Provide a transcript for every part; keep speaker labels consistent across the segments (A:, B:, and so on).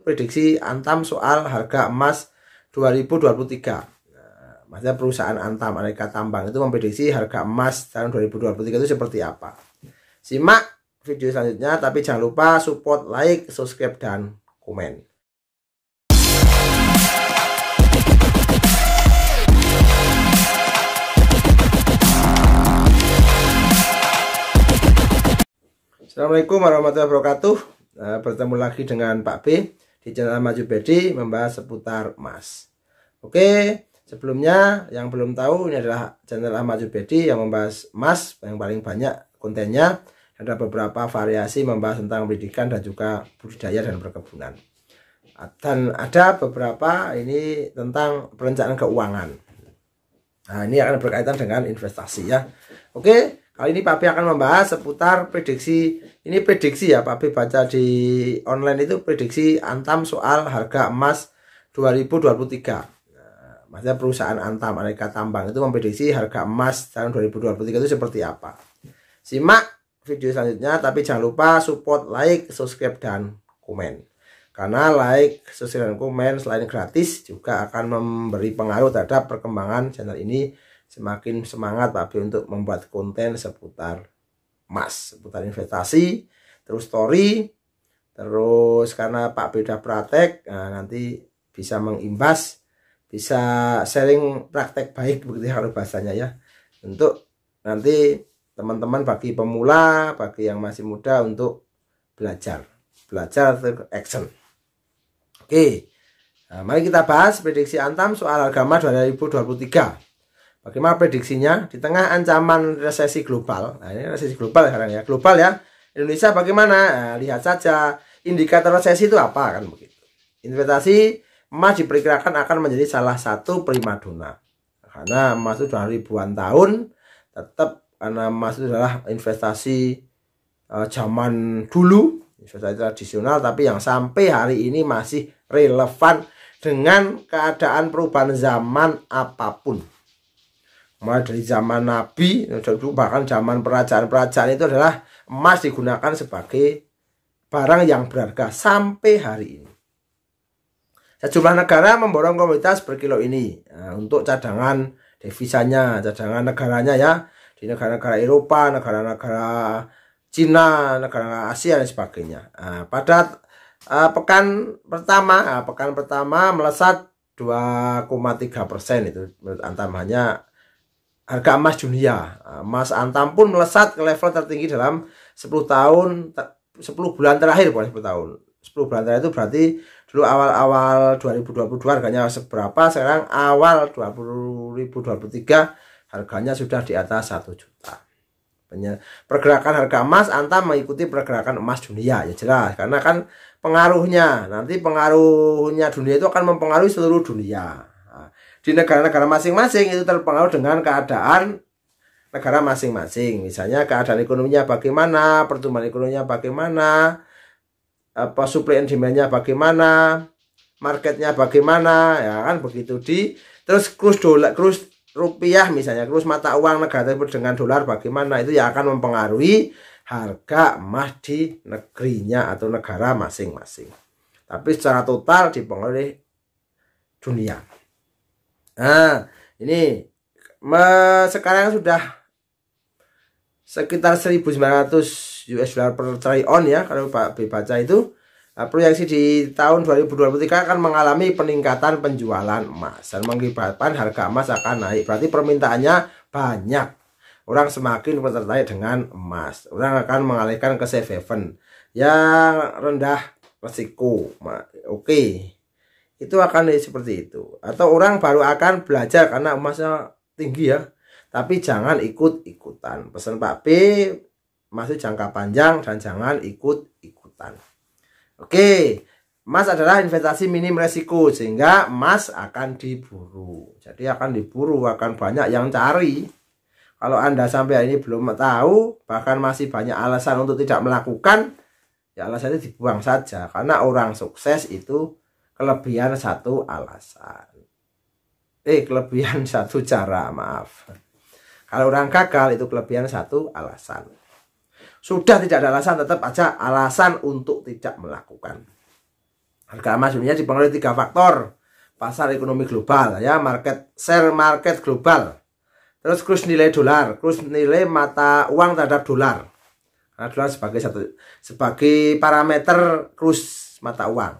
A: prediksi Antam soal harga emas 2023. Maksudnya perusahaan Antam Aneka Tambang itu memprediksi harga emas tahun 2023 itu seperti apa. Simak video selanjutnya, tapi jangan lupa support, like, subscribe, dan komen. Assalamualaikum warahmatullahi wabarakatuh. Bertemu lagi dengan Pak B di channel Maju Bedi membahas seputar emas. Oke, sebelumnya yang belum tahu, ini adalah channel Maju Bedi yang membahas emas yang paling banyak kontennya. Ada beberapa variasi membahas tentang pendidikan dan juga budidaya dan perkebunan. Dan ada beberapa ini tentang perencanaan keuangan. Nah, ini akan berkaitan dengan investasi ya. Oke. Kali ini Pak B akan membahas seputar prediksi. Ini prediksi ya, Pak B baca di online itu prediksi Antam soal harga emas 2023. Maksudnya perusahaan Antam Aneka Tambang itu memprediksi harga emas tahun 2023 itu seperti apa. Simak video selanjutnya, tapi jangan lupa support, like, subscribe, dan komen. Karena like, subscribe, dan komen selain gratis juga akan memberi pengaruh terhadap perkembangan channel ini. Semakin semangat Pak B untuk membuat konten seputar emas, seputar investasi, terus story, terus karena Pak B udah praktek, nah nanti bisa mengimbas, bisa sharing praktek baik begitu ya kalau bahasanya ya, untuk nanti teman-teman bagi pemula, bagi yang masih muda untuk belajar action. Oke, nah, mari kita bahas prediksi Antam soal harga emas 2023. Bagaimana prediksinya di tengah ancaman resesi global? Nah, ini resesi global sekarang ya, global ya. Indonesia bagaimana? Nah, lihat saja indikator resesi itu apa kan begitu. Investasi emas diperkirakan akan menjadi salah satu primadona. Karena emas itu sudah ribuan tahun, tetap karena emas itu adalah investasi zaman dulu, investasi tradisional, tapi yang sampai hari ini masih relevan dengan keadaan perubahan zaman apapun. Mulai dari zaman Nabi, bahkan zaman kerajaan-kerajaan itu adalah emas digunakan sebagai barang yang berharga sampai hari ini. Sejumlah negara memborong komoditas berkilo ini untuk cadangan devisanya, cadangan negaranya ya, di negara-negara Eropa, negara-negara Cina, negara Asia dan sebagainya. Pada pekan pertama melesat 2,3% itu menurut Antam. Hanya harga emas dunia, emas Antam pun melesat ke level tertinggi dalam 10 bulan terakhir, bukan 10 tahun. 10 bulan terakhir itu berarti dulu awal 2022 harganya seberapa, sekarang awal 2023 harganya sudah di atas 1 juta. Pergerakan harga emas Antam mengikuti pergerakan emas dunia, ya jelas, karena kan pengaruhnya dunia itu akan mempengaruhi seluruh dunia. Di negara-negara masing-masing itu terpengaruh dengan keadaan negara masing-masing. Misalnya keadaan ekonominya bagaimana, pertumbuhan ekonominya bagaimana, supply and demand-nya bagaimana, marketnya bagaimana, ya kan begitu. Terus kurs rupiah misalnya, kurs mata uang negara tersebut dengan dolar bagaimana, itu yang akan mempengaruhi harga emas di negerinya atau negara masing-masing. Tapi secara total dipengaruhi dunia. Nah, ini sekarang sudah sekitar 1.900 US dollar per triliun ya, kalau Pak B baca itu. Proyeksi di tahun 2023 akan mengalami peningkatan penjualan emas dan mengakibatkan harga emas akan naik. Berarti permintaannya banyak. Orang semakin tertarik dengan emas. Orang akan mengalihkan ke safe haven yang rendah risiko. Oke. Itu akan seperti itu. Atau orang baru akan belajar karena emasnya tinggi ya, tapi jangan ikut-ikutan. Pesan Pak B, masih jangka panjang dan jangan ikut-ikutan. Oke, emas adalah investasi minim resiko, sehingga emas akan diburu. Jadi akan diburu, akan banyak yang cari. Kalau Anda sampai hari ini belum tahu, bahkan masih banyak alasan untuk tidak melakukan, ya alasannya dibuang saja. Karena orang sukses itu kelebihan satu alasan. Kelebihan satu cara, maaf. Kalau orang gagal itu kelebihan satu alasan. Sudah tidak ada alasan, tetap aja alasan untuk tidak melakukan. Harga emas dunia dipengaruhi 3 faktor. Pasar ekonomi global ya, share market global. Terus kurs nilai dolar, kurs nilai mata uang terhadap dolar. Nah, dolar sebagai parameter kurs mata uang.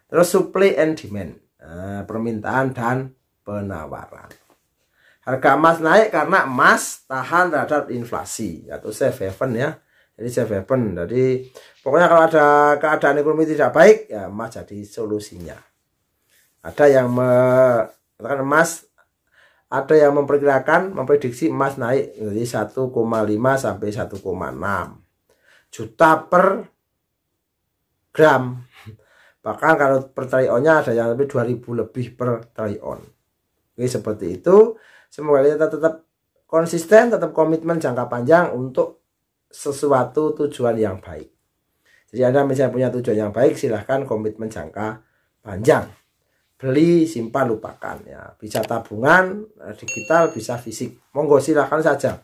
A: Terus supply and demand, permintaan dan penawaran. Harga emas naik karena emas tahan terhadap inflasi atau safe haven ya. Jadi safe haven. Jadi pokoknya kalau ada keadaan ekonomi tidak baik ya emas jadi solusinya. Ada yang mengatakan emas, ada yang memprediksi emas naik jadi 1,5 sampai 1,6 juta per gram. Bahkan kalau per trionnya ada yang lebih 2000 lebih per trion. Oke, seperti itu. Semoga kita tetap konsisten, tetap komitmen jangka panjang untuk sesuatu tujuan yang baik. Jadi Anda misalnya punya tujuan yang baik, silahkan komitmen jangka panjang. Beli, simpan, lupakan ya. Bisa tabungan, digital, bisa fisik. Monggo silahkan saja.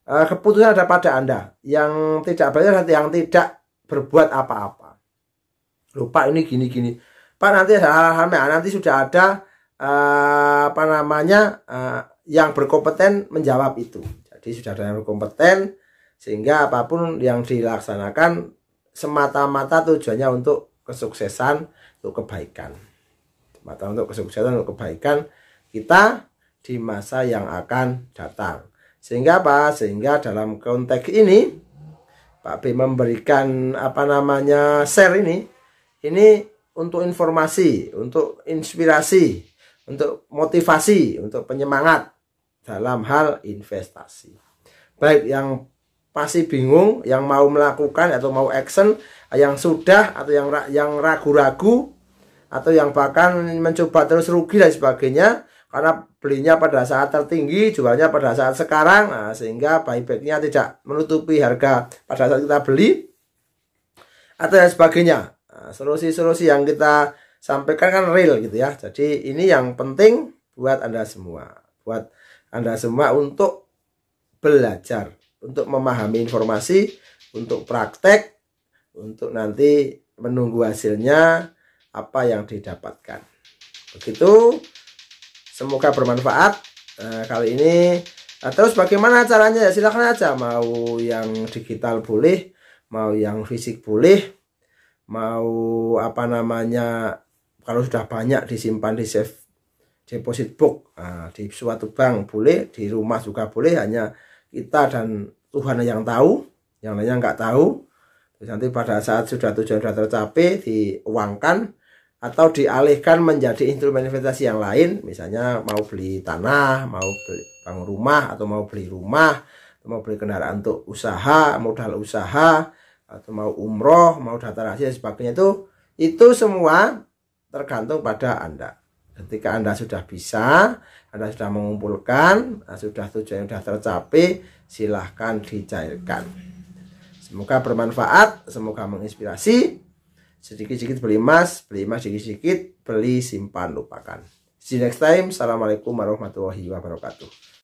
A: Keputusan ada pada Anda. Yang tidak bayar, yang tidak berbuat apa-apa. Lupa ini gini-gini. Pak, nanti ada hal-hal nanti sudah ada yang berkompeten menjawab itu. Jadi sudah ada yang berkompeten sehingga apapun yang dilaksanakan semata-mata tujuannya untuk kesuksesan, untuk kebaikan. Untuk kesuksesan, untuk kebaikan kita di masa yang akan datang. Sehingga apa? Sehingga dalam konteks ini Pak B memberikan share ini untuk informasi, untuk inspirasi, untuk motivasi, untuk penyemangat dalam hal investasi. Baik yang masih bingung, yang mau melakukan atau mau action, yang sudah atau yang ragu-ragu, atau yang bahkan mencoba terus rugi dan sebagainya karena belinya pada saat tertinggi, jualnya pada saat sekarang, sehingga buybacknya tidak menutupi harga pada saat kita beli atau yang sebagainya. Solusi-solusi yang kita sampaikan kan real gitu ya. Jadi ini yang penting buat Anda semua, untuk belajar, untuk memahami informasi, untuk praktek, untuk nanti menunggu hasilnya apa yang didapatkan. Begitu, semoga bermanfaat kali ini. Terus bagaimana caranya ya, silahkan aja, mau yang digital boleh, mau yang fisik boleh, mau kalau sudah banyak disimpan di safe deposit box, di suatu bank boleh, di rumah juga boleh, hanya kita dan Tuhan yang tahu, yang lainnya nggak tahu. Terus nanti pada saat tujuan sudah tercapai diuangkan atau dialihkan menjadi instrumen investasi yang lain, misalnya mau beli tanah, mau beli bangun rumah, atau mau beli rumah, atau mau beli kendaraan untuk usaha, modal usaha, atau mau umroh, mau daftar haji dan sebagainya. Itu semua tergantung pada Anda. Ketika Anda sudah bisa, Anda sudah mengumpulkan, sudah tujuan yang sudah tercapai, silahkan dicairkan. Semoga bermanfaat, semoga menginspirasi. Sedikit-sedikit beli emas sedikit-sedikit, beli simpan lupakan. See you next time. Assalamualaikum warahmatullahi wabarakatuh.